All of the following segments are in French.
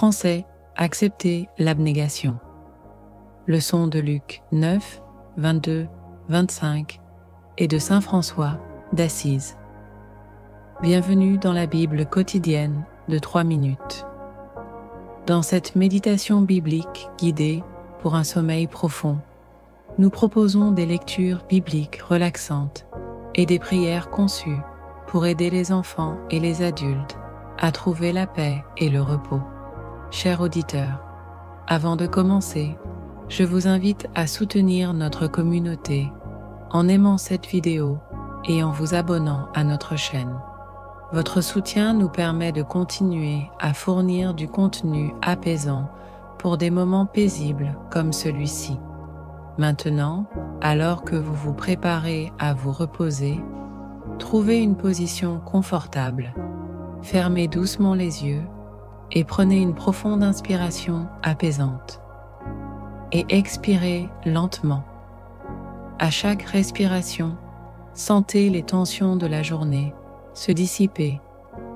français, accepter l'abnégation. Leçon de Luc 9, 22, 25 et de saint François d'Assise. Bienvenue dans la Bible quotidienne de 3 minutes. Dans cette méditation biblique guidée pour un sommeil profond, nous proposons des lectures bibliques relaxantes et des prières conçues pour aider les enfants et les adultes à trouver la paix et le repos. Chers auditeurs, avant de commencer, je vous invite à soutenir notre communauté en aimant cette vidéo et en vous abonnant à notre chaîne. Votre soutien nous permet de continuer à fournir du contenu apaisant pour des moments paisibles comme celui-ci. Maintenant, alors que vous vous préparez à vous reposer, trouvez une position confortable, fermez doucement les yeux et prenez une profonde inspiration apaisante. Et expirez lentement. À chaque respiration, sentez les tensions de la journée se dissiper,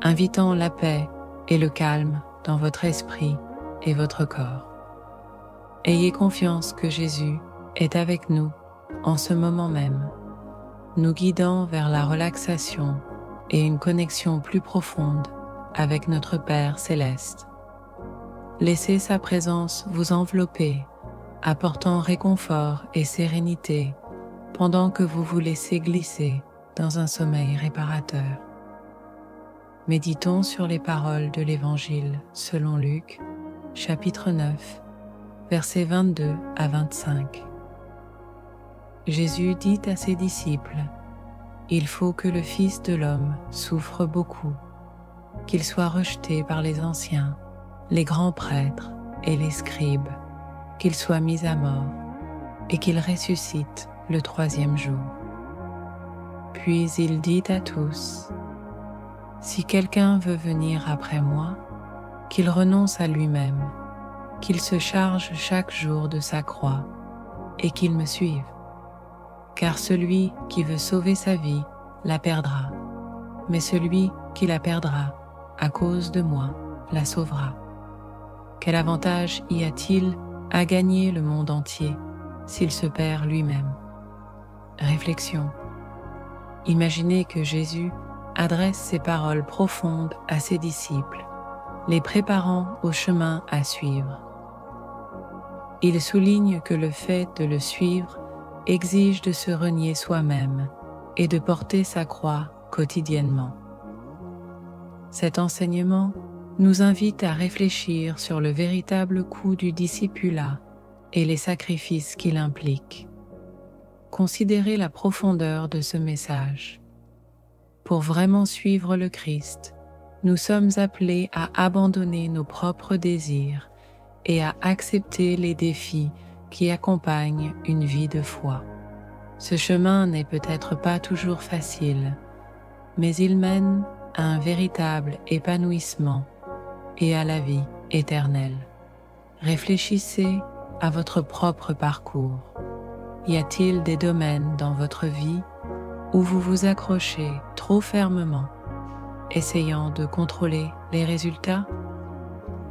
invitant la paix et le calme dans votre esprit et votre corps. Ayez confiance que Jésus est avec nous en ce moment même, nous guidant vers la relaxation et une connexion plus profonde avec notre Père céleste. Laissez sa présence vous envelopper, apportant réconfort et sérénité pendant que vous vous laissez glisser dans un sommeil réparateur. Méditons sur les paroles de l'Évangile selon Luc, chapitre 9, versets 22 à 25. Jésus dit à ses disciples : « Il faut que le Fils de l'homme souffre beaucoup, qu'il soit rejeté par les anciens, les grands prêtres et les scribes, qu'il soit mis à mort et qu'il ressuscite le 3e jour. » Puis il dit à tous : « Si quelqu'un veut venir après moi, qu'il renonce à lui-même, qu'il se charge chaque jour de sa croix et qu'il me suive. Car celui qui veut sauver sa vie la perdra, mais celui qui la perdra à cause de moi la sauvera. Quel avantage y a-t-il à gagner le monde entier s'il se perd lui-même ? » Réflexion. Imaginez que Jésus adresse ces paroles profondes à ses disciples, les préparant au chemin à suivre. Il souligne que le fait de le suivre exige de se renier soi-même et de porter sa croix quotidiennement. Cet enseignement nous invite à réfléchir sur le véritable coût du discipulat et les sacrifices qu'il implique. Considérez la profondeur de ce message. Pour vraiment suivre le Christ, nous sommes appelés à abandonner nos propres désirs et à accepter les défis qui accompagnent une vie de foi. Ce chemin n'est peut-être pas toujours facile, mais il mène à un véritable épanouissement et à la vie éternelle. Réfléchissez à votre propre parcours. Y a-t-il des domaines dans votre vie où vous vous accrochez trop fermement, essayant de contrôler les résultats?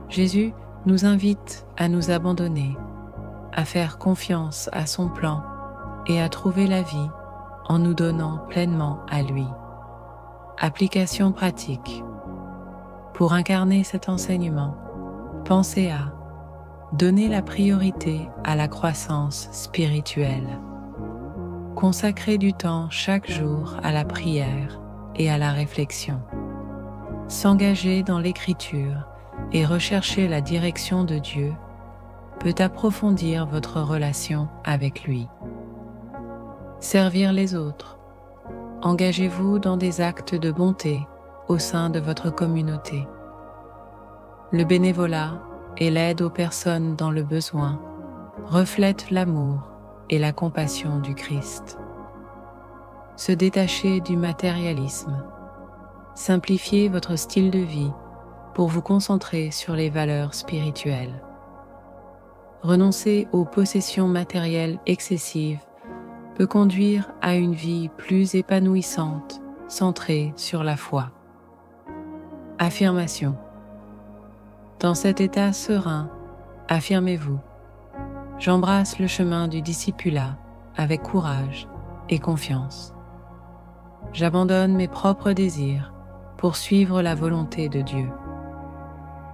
Jésus nous invite à nous abandonner, à faire confiance à son plan et à trouver la vie en nous donnant pleinement à lui. Application pratique. Pour incarner cet enseignement, pensez à donner la priorité à la croissance spirituelle. Consacrer du temps chaque jour à la prière et à la réflexion. S'engager dans l'écriture et rechercher la direction de Dieu peut approfondir votre relation avec lui. Servir les autres. Engagez-vous dans des actes de bonté au sein de votre communauté. Le bénévolat et l'aide aux personnes dans le besoin reflètent l'amour et la compassion du Christ. Se détacher du matérialisme. Simplifiez votre style de vie pour vous concentrer sur les valeurs spirituelles. Renoncer aux possessions matérielles excessives peut conduire à une vie plus épanouissante, centrée sur la foi. Affirmation. Dans cet état serein, affirmez-vous: j'embrasse le chemin du discipulat avec courage et confiance. J'abandonne mes propres désirs pour suivre la volonté de Dieu.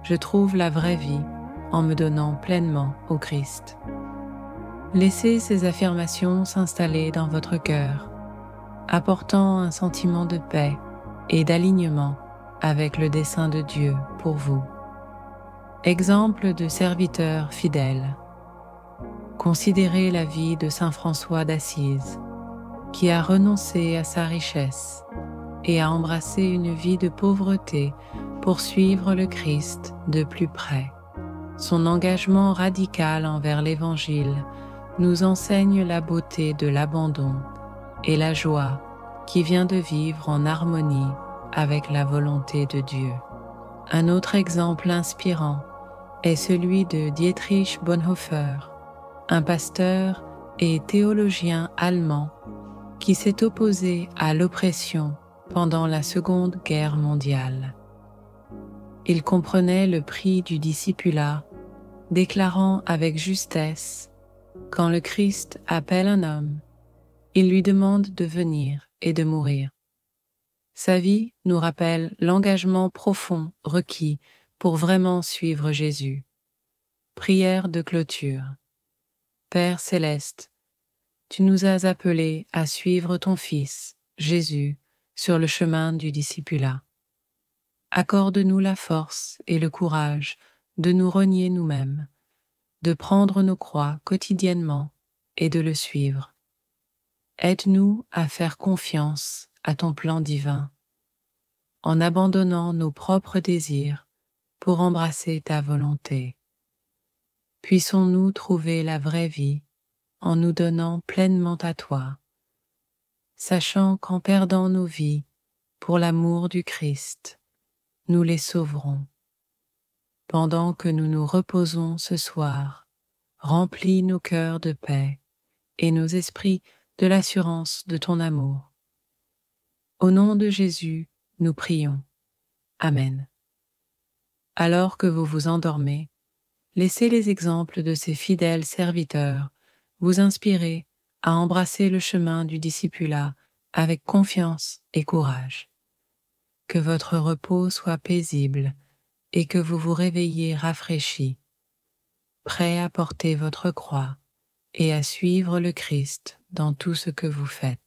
Je trouve la vraie vie en me donnant pleinement au Christ. Laissez ces affirmations s'installer dans votre cœur, apportant un sentiment de paix et d'alignement avec le dessein de Dieu pour vous. Exemple de serviteur fidèle. Considérez la vie de saint François d'Assise, qui a renoncé à sa richesse et a embrassé une vie de pauvreté pour suivre le Christ de plus près. Son engagement radical envers l'Évangile nous enseigne la beauté de l'abandon et la joie qui vient de vivre en harmonie avec la volonté de Dieu. Un autre exemple inspirant est celui de Dietrich Bonhoeffer, un pasteur et théologien allemand qui s'est opposé à l'oppression pendant la Seconde Guerre mondiale. Il comprenait le prix du discipulat, déclarant avec justesse: quand le Christ appelle un homme, il lui demande de venir et de mourir. Sa vie nous rappelle l'engagement profond requis pour vraiment suivre Jésus. Prière de clôture. Père céleste, tu nous as appelés à suivre ton Fils, Jésus, sur le chemin du discipulat. Accorde-nous la force et le courage de nous renier nous-mêmes, de prendre nos croix quotidiennement et de le suivre. Aide-nous à faire confiance à ton plan divin, en abandonnant nos propres désirs pour embrasser ta volonté. Puissons-nous trouver la vraie vie en nous donnant pleinement à toi, sachant qu'en perdant nos vies pour l'amour du Christ, nous les sauverons. Pendant que nous nous reposons ce soir, remplis nos cœurs de paix et nos esprits de l'assurance de ton amour. Au nom de Jésus, nous prions. Amen. Alors que vous vous endormez, laissez les exemples de ces fidèles serviteurs vous inspirer à embrasser le chemin du discipulat avec confiance et courage. Que votre repos soit paisible et que vous vous réveillez rafraîchis, prêts à porter votre croix et à suivre le Christ dans tout ce que vous faites.